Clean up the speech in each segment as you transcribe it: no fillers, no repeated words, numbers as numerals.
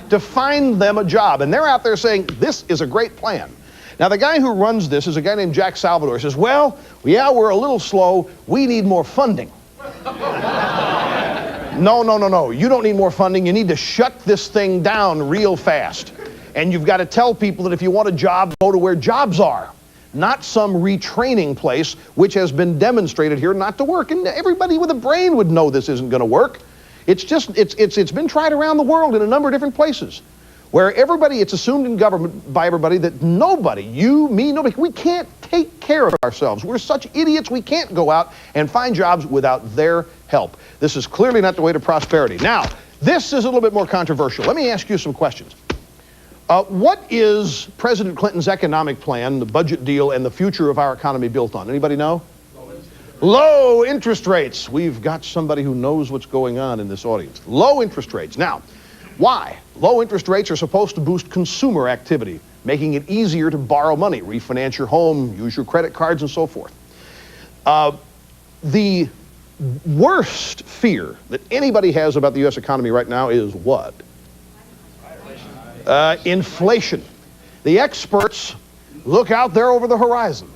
to find them a job. And they're out there saying, this is a great plan. Now, the guy who runs this is a guy named Jack Salvador. He says, well, yeah, we're a little slow. We need more funding. No. You don't need more funding. You need to shut this thing down real fast. And you've got to tell people that if you want a job, go to where jobs are, not some retraining place, which has been demonstrated here not to work. And everybody with a brain would know this isn't going to work. It's been tried around the world in a number of different places, where everybody, it's assumed in government by everybody that nobody, you, me, nobody, we can't take care of ourselves. We're such idiots, we can't go out and find jobs without their help. This is clearly not the way to prosperity. Now, this is a little bit more controversial. Let me ask you some questions. What is President Clinton's economic plan, the budget deal, and the future of our economy built on? Anybody know? Low interest rates. We've got somebody who knows what's going on in this audience. Low interest rates. Now, why? Low interest rates are supposed to boost consumer activity, making it easier to borrow money, refinance your home, use your credit cards, and so forth. The worst fear that anybody has about the U.S. economy right now is what? Inflation. The experts look out there over the horizon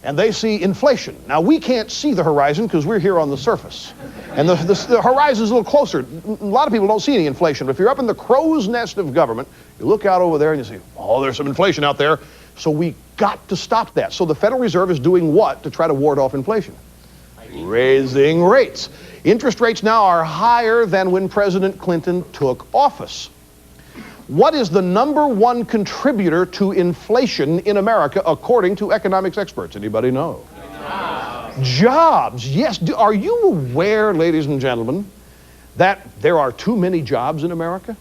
and they see inflation. Now, we can't see the horizon because we're here on the surface. And the horizon's a little closer. A lot of people don't see any inflation. But if you're up in the crow's nest of government, you look out over there and you say, oh, there's some inflation out there. So we got to stop that. So the Federal Reserve is doing what to try to ward off inflation? Raising rates. Interest rates now are higher than when President Clinton took office. What is the #1 contributor to inflation in America, according to economics experts? Anybody know? Jobs. Yes. Are you aware, ladies and gentlemen, that there are too many jobs in America?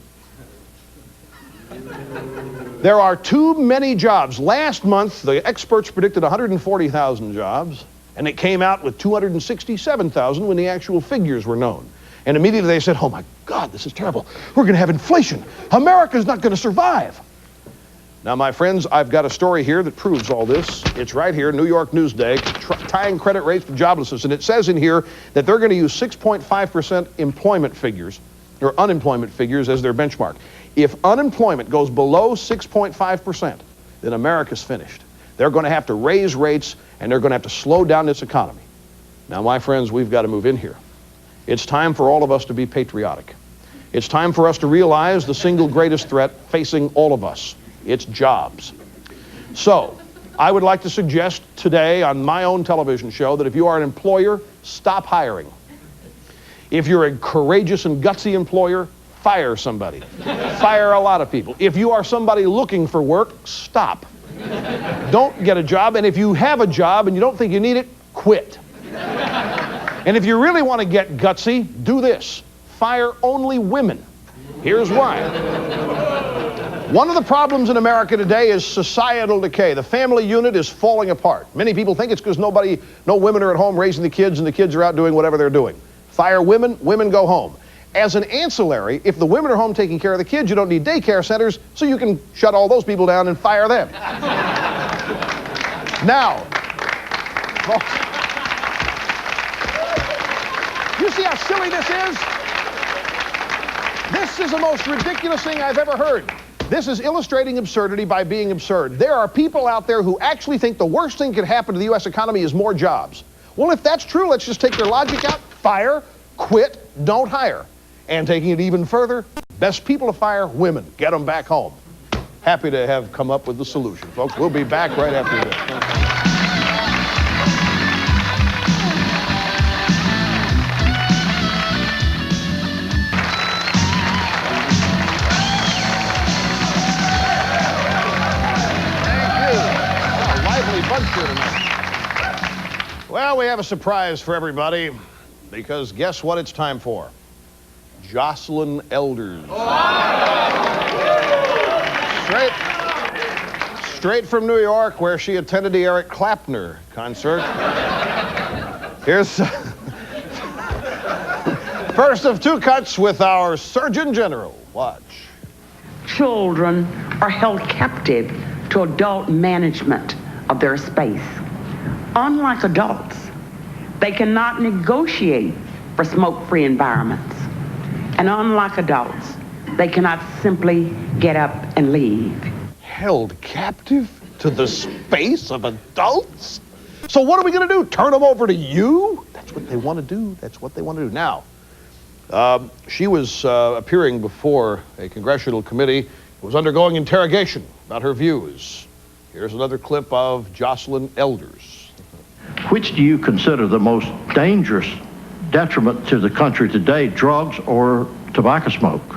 There are too many jobs. Last month, the experts predicted 140,000 jobs, and it came out with 267,000 when the actual figures were known. And immediately they said, oh my God, this is terrible. We're going to have inflation. America's not going to survive. Now, my friends, I've got a story here that proves all this. It's right here, New York Newsday, tying credit rates to joblessness. And it says in here that they're going to use 6.5% employment figures, or unemployment figures, as their benchmark. If unemployment goes below 6.5%, then America's finished. They're going to have to raise rates, and they're going to have to slow down this economy. Now, my friends, we've got to move in here. It's time for all of us to be patriotic. It's time for us to realize the single greatest threat facing all of us. It's jobs. So, I would like to suggest today on my own television show that if you are an employer, stop hiring. If you're a courageous and gutsy employer, fire somebody. Fire a lot of people. If you are somebody looking for work, stop. Don't get a job, and if you have a job and you don't think you need it, quit. And if you really want to get gutsy, do this. Fire only women. Here's why. One of the problems in America today is societal decay. The family unit is falling apart. Many people think it's because no women are at home raising the kids and the kids are out doing whatever they're doing. Fire women, women go home. As an ancillary, if the women are home taking care of the kids, you don't need daycare centers, so you can shut all those people down and fire them. Now, folks, you see how silly this is? This is the most ridiculous thing I've ever heard. This is illustrating absurdity by being absurd. There are people out there who actually think the worst thing that could happen to the U.S. economy is more jobs. Well, if that's true, let's just take their logic out. Fire, quit, don't hire. And taking it even further, best people to fire, women. Get them back home. Happy to have come up with the solution, folks. We'll be back right after this. Well, we have a surprise for everybody, because guess what it's time for? Jocelyn Elders. Straight from New York, where she attended the Eric Clapton concert. Here's first of two cuts with our Surgeon General. Watch. Children are held captive to adult management of their space. Unlike adults, they cannot negotiate for smoke-free environments. And unlike adults, They cannot simply get up and leave. Held captive to the space of adults? So what are we going to do? Turn them over to you? That's what they want to do. That's what they want to do. Now, she was appearing before a congressional committee. It was undergoing interrogation about her views. Here's another clip of Jocelyn Elders. Which do you consider the most dangerous detriment to the country today, drugs or tobacco smoke?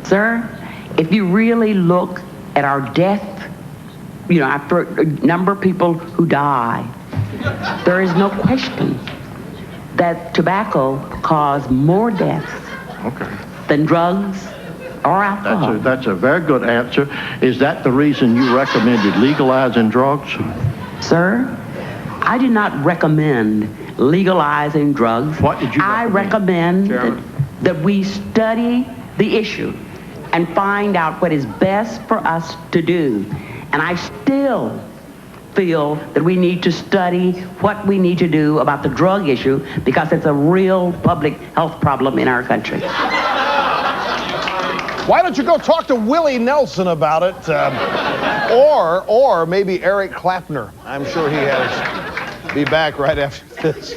Sir, if you really look at our death, after a number of people who die, there is no question that tobacco caused more deaths than drugs or alcohol. That's a very good answer. Is that the reason you recommended legalizing drugs? Sir, I did not recommend legalizing drugs. What did you recommend? I recommend that we study the issue and find out what is best for us to do. And I still feel that we need to study what we need to do about the drug issue because it's a real public health problem in our country. Why don't you go talk to Willie Nelson about it? Or maybe Eric Clapner. I'm sure he has. Be back right after this.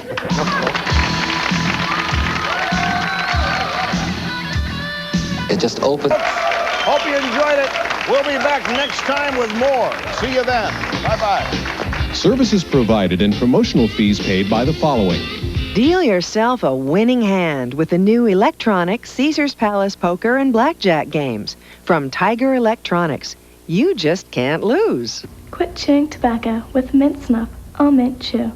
It just opened. Hope you enjoyed it. We'll be back next time with more. See you then. Bye-bye. Services provided and promotional fees paid by the following. Deal yourself a winning hand with the new electronic Caesar's Palace Poker and Blackjack games from Tiger Electronics. You just can't lose. Quit chewing tobacco with mint snuff. All mint chew.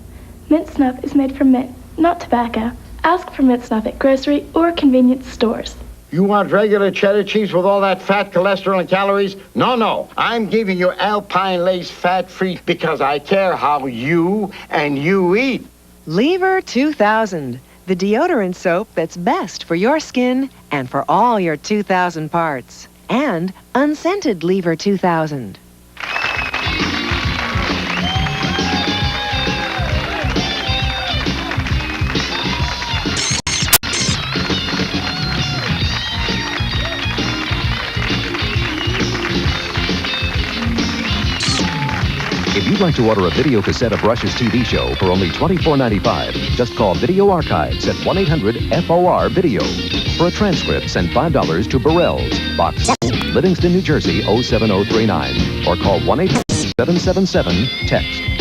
Mint snuff is made from mint, not tobacco. Ask for mint snuff at grocery or convenience stores. You want regular cheddar cheese with all that fat, cholesterol, and calories? No. I'm giving you Alpine Lace fat-free because I care how you eat. Lever 2000, the deodorant soap that's best for your skin and for all your 2000 parts. And unscented Lever 2000. If you'd like to order a video cassette of Rush's TV show for only $24.95, just call Video Archives at 1-800-FOR-VIDEO. For a transcript, send $5 to Burrell's, Box 2, Livingston, New Jersey 07039, or call 1-800-777-TEXT.